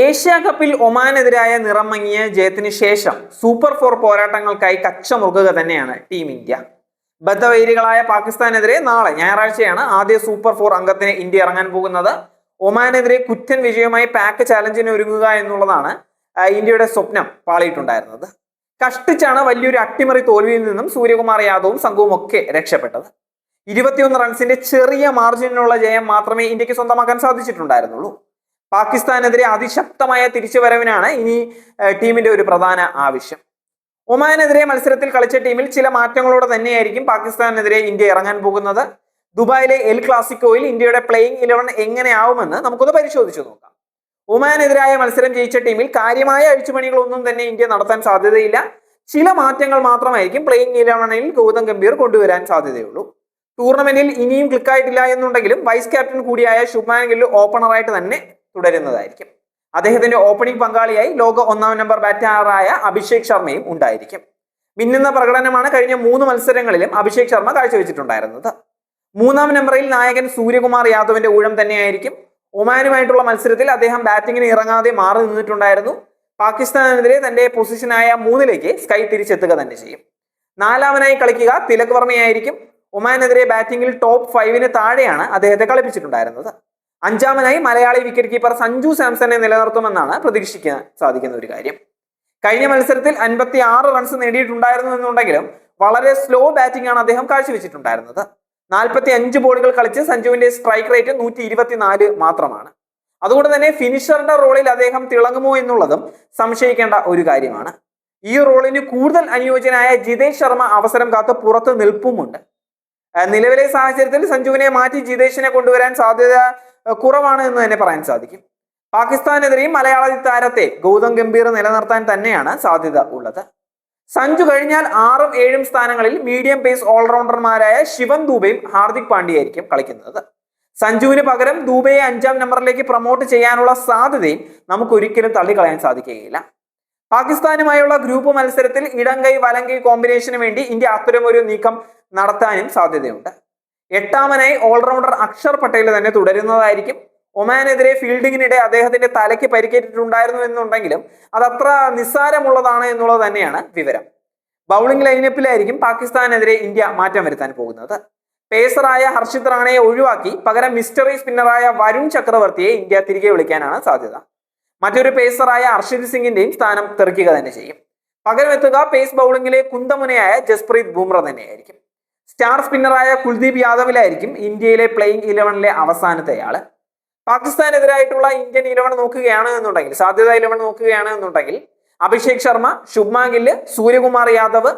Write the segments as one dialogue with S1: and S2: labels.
S1: Asia കപ്പിൽ ഒമാനെതിരായ നിറം മങ്ങിയ ജയത്തിന് ശേഷം സൂപ്പർ ഫോർ പോരാട്ടങ്ങൾക്കായി കച്ചമുറുകുക തന്നെയാണ് ടീം ഇന്ത്യ. ബദ്ധവൈരികളായ പാകിസ്ഥാനെതിരെ നാളെ ഞായറാഴ്ചയാണ് ആദ്യ സൂപ്പർ ഫോർ അംഗത്തിന് ഇന്ത്യ ഇറങ്ങാൻ പോകുന്നത്. ഒമാനെതിരെ കുറ്റൻ വിജയമായി പാക്ക് ചാലഞ്ചിന് ഒരുങ്ങുക എന്നുള്ളതാണ് ഇന്ത്യയുടെ സ്വപ്നം പാളിയിട്ടുണ്ടായിരുന്നത്. കഷ്ടിച്ചാണ് വലിയൊരു അട്ടിമറി തോൽവിയിൽ നിന്നും സൂര്യകുമാർ യാദവും സംഘവും ഒക്കെ രക്ഷപ്പെട്ടത്. 21 റൺസിന്റെ ചെറിയ മാർജിനുള്ള ജയം മാത്രമേ ഇന്ത്യക്ക് സ്വന്തമാക്കാൻ സാധിച്ചിട്ടുണ്ടായിരുന്നുള്ളൂ. പാകിസ്ഥാനെതിരെ അതിശക്തമായ തിരിച്ചുവരവിനാണ് ഇനി ടീമിന്റെ ഒരു പ്രധാന ആവശ്യം. ഒമാനെതിരെ മത്സരത്തിൽ കളിച്ച ടീമിൽ ചില മാറ്റങ്ങളോടെ തന്നെയായിരിക്കും പാകിസ്ഥാനെതിരെ ഇന്ത്യ ഇറങ്ങാൻ പോകുന്നത്. ദുബായിലെ എൽ ക്ലാസിക്കോയിൽ ഇന്ത്യയുടെ പ്ലേയിങ് 11 എങ്ങനെയാവുമെന്ന് നമുക്കൊന്ന് പരിശോധിച്ചു നോക്കാം. ഒമാനെതിരായ മത്സരം ജയിച്ച ടീമിൽ കാര്യമായ അഴിച്ചുപണികളൊന്നും തന്നെ ഇന്ത്യ നടത്താൻ സാധ്യതയില്ല. ചില മാറ്റങ്ങൾ മാത്രമായിരിക്കും പ്ലേയിങ് 11-ൽ ഗൗതം ഗംഭീർ കൊണ്ടുവരാൻ സാധ്യതയുള്ളൂ. ടൂർണമെന്റിൽ ഇനിയും ക്ലിക്കായിട്ടില്ല എന്നുണ്ടെങ്കിലും വൈസ് ക്യാപ്റ്റൻ കൂടിയായ ശുഭ്മാൻ ഗിൽ ഓപ്പണറായിട്ട് തന്നെ തുടരുന്നതായിരിക്കും. അദ്ദേഹത്തിന്റെ ഓപ്പണിംഗ് പങ്കാളിയായി ലോക 1-ാം നമ്പർ ബാറ്ററായ അഭിഷേക് ശർമ്മയും ഉണ്ടായിരിക്കും. മിന്നുന്ന പ്രകടനമാണ് കഴിഞ്ഞ 3 മത്സരങ്ങളിലും അഭിഷേക് ശർമ്മ കാഴ്ചവെച്ചിട്ടുണ്ടായിരുന്നത്. 3-ാം നമ്പറിൽ നായകൻ സൂര്യകുമാർ യാദവിന്റെ ഊഴം തന്നെയായിരിക്കും. ഒമാനുമായിട്ടുള്ള മത്സരത്തിൽ അദ്ദേഹം ബാറ്റിങ്ങിന് ഇറങ്ങാതെ മാറി നിന്നിട്ടുണ്ടായിരുന്നു. പാകിസ്ഥാനെതിരെ തന്റെ പൊസിഷനായ 3-ലേക്ക് സ്കൈ തിരിച്ചെത്തുക തന്നെ ചെയ്യും. 4-മനായി കളിക്കുക തിലക് വർമ്മയായിരിക്കും. ഒമാനെതിരെ ബാറ്റിംഗിൽ ടോപ്പ് 5-ന് താഴെയാണ് അദ്ദേഹത്തെ കളിപ്പിച്ചിട്ടുണ്ടായിരുന്നത്. 5-മനായി മലയാളി വിക്കറ്റ് കീപ്പർ സഞ്ജു സാംസനെ നിലനിർത്തുമെന്നാണ് പ്രതീക്ഷിക്കാൻ സാധിക്കുന്ന ഒരു കാര്യം. കഴിഞ്ഞ മത്സരത്തിൽ 56 റൺസ് നേടിയിട്ടുണ്ടായിരുന്നു എന്നുണ്ടെങ്കിലും വളരെ സ്ലോ ബാറ്റിംഗ് ആണ് അദ്ദേഹം കാഴ്ചവെച്ചിട്ടുണ്ടായിരുന്നത്. 45 ബോളുകൾ കളിച്ച് സഞ്ജുവിന്റെ സ്ട്രൈക്ക് റേറ്റ് 124 മാത്രമാണ്. അതുകൊണ്ട് തന്നെ ഫിനിഷറുടെ റോളിൽ അദ്ദേഹം തിളങ്ങുമോ എന്നുള്ളതും സംശയിക്കേണ്ട ഒരു കാര്യമാണ്. ഈ റോളിന് കൂടുതൽ അനുയോജ്യനായ ജിതേഷ് ശർമ്മ അവസരം കാത്ത് പുറത്ത് നിൽപ്പുമുണ്ട്. നിലവിലെ സാഹചര്യത്തിൽ സഞ്ജുവിനെ മാറ്റി ജിതേഷിനെ കൊണ്ടുവരാൻ സാധ്യത കുറവാണ് എന്ന് തന്നെ പറയാൻ സാധിക്കും. പാകിസ്ഥാനെതിരെയും മലയാളി താരത്തെ ഗൗതം ഗംഭീർ നിലനിർത്താൻ തന്നെയാണ് സാധ്യത ഉള്ളത്. സഞ്ജു കഴിഞ്ഞാൽ 6ഉം 7ഉം സ്ഥാനങ്ങളിൽ മീഡിയം പേസ് ഓൾറൗണ്ടർമാരായ ശിവൻ ദൂബയും ഹാർദിക് പാണ്ഡ്യയായിരിക്കും കളിക്കുന്നത്. സഞ്ജുവിന് പകരം ദൂബയെ 5-ാം നമ്പറിലേക്ക് പ്രൊമോട്ട് ചെയ്യാനുള്ള സാധ്യതയും നമുക്ക് ഒരിക്കലും തള്ളിക്കളയാൻ സാധിക്കുകയില്ല. പാകിസ്ഥാനുമായുള്ള ഗ്രൂപ്പ് മത്സരത്തിൽ ഇടംകൈ വലങ്കൈ കോമ്പിനേഷന് വേണ്ടി ഇന്ത്യ അത്തരമൊരു നീക്കം നടത്താനും സാധ്യതയുണ്ട്. 8-മനായി ഓൾറൗണ്ടർ അക്ഷർ പട്ടേൽ തന്നെ തുടരുന്നതായിരിക്കും. ഒമാനെതിരെ ഫീൽഡിങ്ങിനിടെ അദ്ദേഹത്തിന്റെ തലയ്ക്ക് പരിക്കേറ്റിട്ടുണ്ടായിരുന്നു എന്നുണ്ടെങ്കിലും അതത്ര നിസ്സാരമുള്ളതാണ് എന്നുള്ളത് തന്നെയാണ് വിവരം. ബൗളിംഗ് ലൈനപ്പിലായിരിക്കും പാകിസ്ഥാനെതിരെ ഇന്ത്യ മാറ്റം വരുത്താൻ പോകുന്നത്. പേസറായ ഹർഷിത് റാണയെ ഒഴിവാക്കി പകരം മിസ്റ്ററി സ്പിന്നറായ വരുൺ ചക്രവർത്തിയെ ഇന്ത്യ തിരികെ വിളിക്കാനാണ് സാധ്യത. മറ്റൊരു പേസറായ അർഷിത് സിംഗിന്റെയും സ്ഥാനം തെറിക്കുക തന്നെ ചെയ്യും. പകരം എത്തുക പേസ് ബൗളിംഗിലെ കുന്തമുനയായ ജസ്പ്രീത് ബുംറ തന്നെയായിരിക്കും. സ്റ്റാർ സ്പിന്നറായ കുൽദീപ് യാദവിലായിരിക്കും ഇന്ത്യയിലെ പ്ലേയിങ് 11-ലെ അവസാനത്തെ ആള്. പാകിസ്ഥാനെതിരായിട്ടുള്ള ഇന്ത്യൻ 11 നോക്കുകയാണ് എന്നുണ്ടെങ്കിൽ സാധ്യത 11 നോക്കുകയാണ് എന്നുണ്ടെങ്കിൽ അഭിഷേക് ശർമ്മ, ശുഭ്മാൻ ഗിൽ, സൂര്യകുമാർ യാദവ്,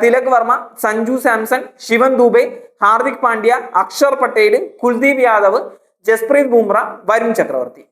S1: തിലക് വർമ്മ, സഞ്ജു സാംസൺ, ശിവൻ ദൂബെ, ഹാർദിക് പാണ്ഡ്യ, അക്ഷർ പട്ടേൽ, കുൽദീപ് യാദവ്, ജസ്പ്രീത് ബുംറ, വരുൺ ചക്രവർത്തി.